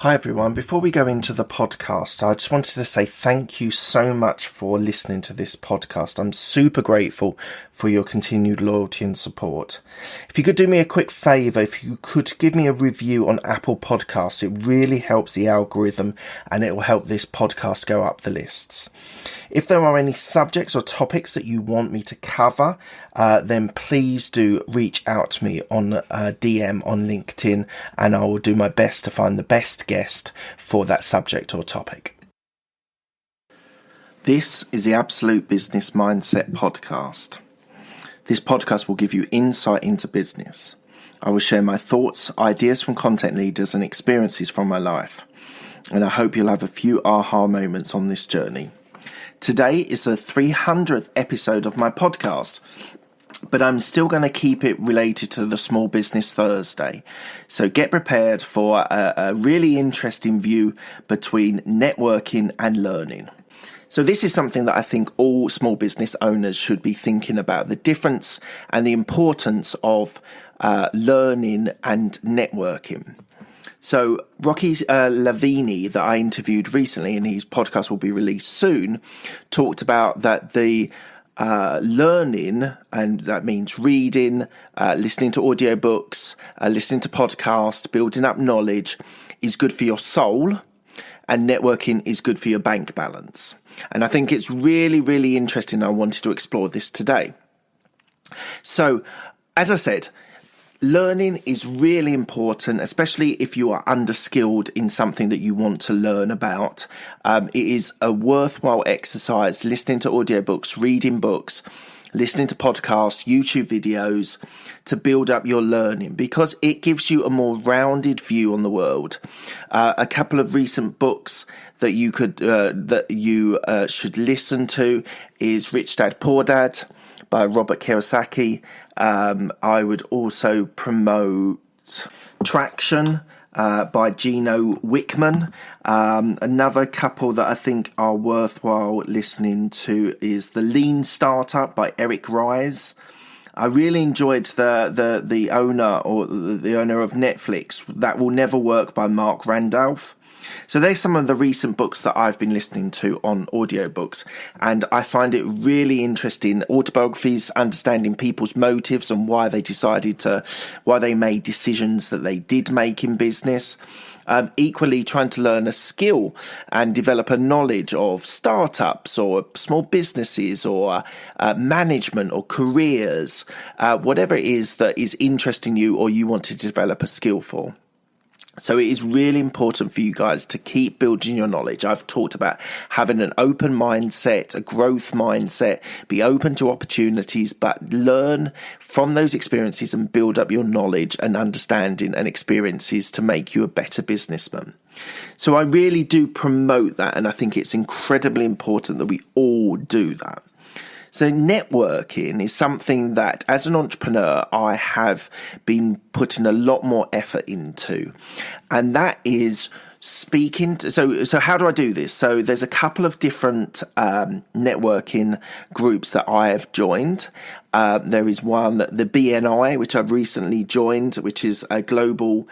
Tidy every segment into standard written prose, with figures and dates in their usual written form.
Hi everyone, before we go into the podcast, I just wanted to say thank you so much for listening to this podcast. I'm super grateful for your continued loyalty and support. If you could do me a quick favour, if you could give me a review on Apple Podcasts, it really helps the algorithm and it will help this podcast go up the lists. If there are any subjects or topics that you want me to cover, then please do reach out to me on DM on LinkedIn and I will do my best to find the best guest for that subject or topic. This is the Absolute Business Mindset Podcast. This podcast will give you insight into business. I will share my thoughts, ideas from content leaders and experiences from my life. And I hope you'll have a few aha moments on this journey. Today is the 300th episode of my podcast, but I'm still going to keep it related to the Small Business Thursday. So get prepared for a really interesting view between networking and learning. So this is something that I think all small business owners should be thinking about, the difference and the importance of learning and networking. So Rocky Lavini, that I interviewed recently, and his podcast will be released soon, talked about that the learning, and that means reading, listening to audiobooks, listening to podcasts, building up knowledge, is good for your soul, and networking is good for your bank balance. And I think it's really, really interesting. I wanted to explore this today. So, as I said, learning is really important, especially if you are underskilled in something that you want to learn about. It is a worthwhile exercise, listening to audiobooks, reading books, listening to podcasts, YouTube videos to build up your learning, because it gives you a more rounded view on the world. A couple of recent books that you should listen to is Rich Dad Poor Dad by Robert Kiyosaki. I would also promote Traction by Gino Wickman. Another couple that I think are worthwhile listening to is The Lean Startup by Eric Ries. I really enjoyed the owner of Netflix, That Will Never Work by Mark Randolph. So there's some of the recent books that I've been listening to on audiobooks, and I find it really interesting. Autobiographies, understanding people's motives and why they made decisions that they did make in business. Equally trying to learn a skill and develop a knowledge of startups or small businesses or management or careers, whatever it is that is interesting you or you want to develop a skill for. So it is really important for you guys to keep building your knowledge. I've talked about having an open mindset, a growth mindset, be open to opportunities, but learn from those experiences and build up your knowledge and understanding and experiences to make you a better businessman. So I really do promote that, and I think it's incredibly important that we all do that. So networking is something that, as an entrepreneur, I have been putting a lot more effort into. And that is speaking to, so how do I do this? So there's a couple of different networking groups that I have joined. There is one, the BNI, which I've recently joined, which is a global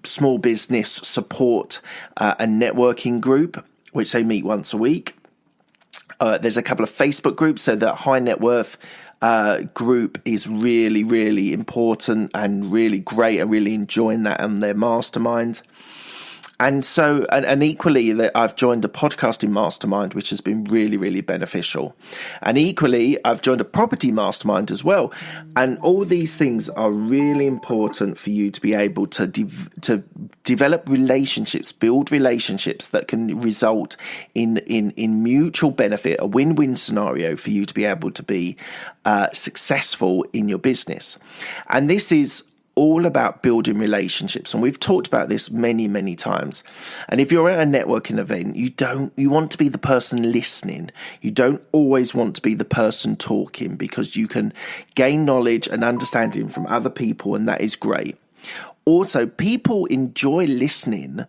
small business support and networking group, which they meet once a week. There's a couple of Facebook groups, so the High Net Worth group is really, really important and really great. I'm really enjoying that and their mastermind. And so, and equally, I've joined a podcasting mastermind, which has been really, really beneficial. And equally, I've joined a property mastermind as well. And all these things are really important for you to be able to develop relationships, build relationships that can result in mutual benefit, a win-win scenario for you to be able to be successful in your business. And this is all about building relationships, and we've talked about this many times. And if you're at a networking event, you want to be the person listening. You don't always want to be the person talking, because you can gain knowledge and understanding from other people, and that is great. Also, people enjoy listening.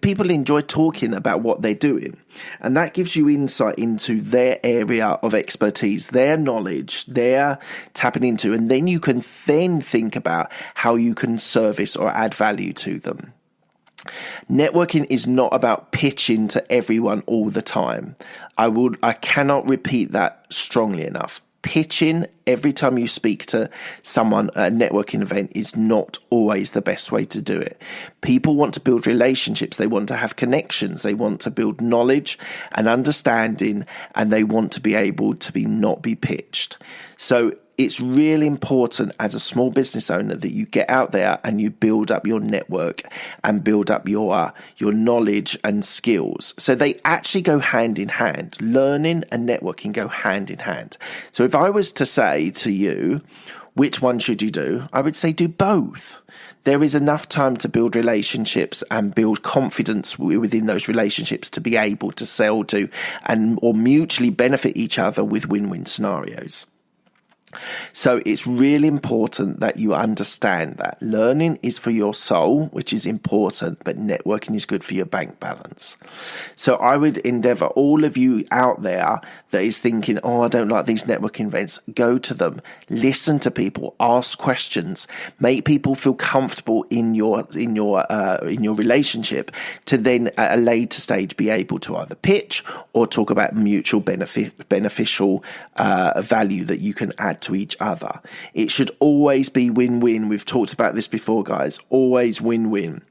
People enjoy talking about what they're doing, and that gives you insight into their area of expertise, their knowledge, they're tapping into, and then you can then think about how you can service or add value to them. Networking is not about pitching to everyone all the time. I cannot repeat that strongly enough. Pitching every time you speak to someone at a networking event is not always the best way to do it. People want to build relationships. They want to have connections. They want to build knowledge and understanding, and they want to be able to not be pitched. So it's really important as a small business owner that you get out there and you build up your network and build up your knowledge and skills. So they actually go hand in hand. Learning and networking go hand in hand. So if I was to say to you, which one should you do? I would say do both. There is enough time to build relationships and build confidence within those relationships to be able to sell to or mutually benefit each other with win-win scenarios. So it's really important that you understand that learning is for your soul, which is important, but networking is good for your bank balance. So I would endeavor all of you out there that is thinking, oh, I don't like these networking events, go to them, listen to people, ask questions, make people feel comfortable in your relationship to then at a later stage be able to either pitch or talk about mutual beneficial value that you can add to each other. It should always be win-win. We've talked about this before, guys. Always win-win.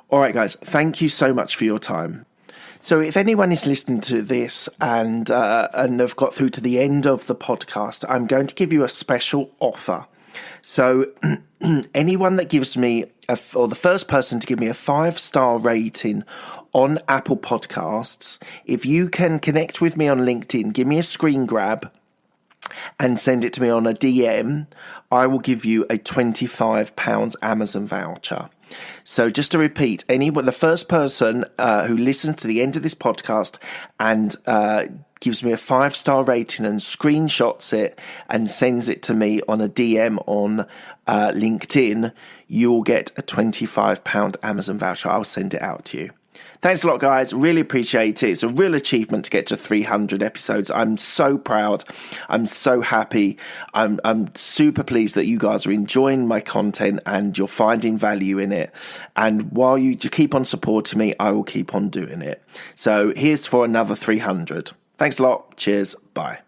All right, guys, thank you so much for your time. So if anyone is listening to this and have got through to the end of the podcast, I'm going to give you a special offer. So anyone that gives me, or the first person to give me a 5-star rating on Apple Podcasts, if you can connect with me on LinkedIn, give me a screen grab and send it to me on a DM, I will give you a £25 Amazon voucher. So just to repeat, the first person who listens to the end of this podcast and gives me a 5-star rating and screenshots it and sends it to me on a DM on LinkedIn, you will get a £25 Amazon voucher. I'll send it out to you. Thanks a lot, guys. Really appreciate it. It's a real achievement to get to 300 episodes. I'm so proud. I'm so happy. I'm super pleased that you guys are enjoying my content and you're finding value in it. And while you keep on supporting me, I will keep on doing it. So here's for another 300. Thanks a lot. Cheers. Bye.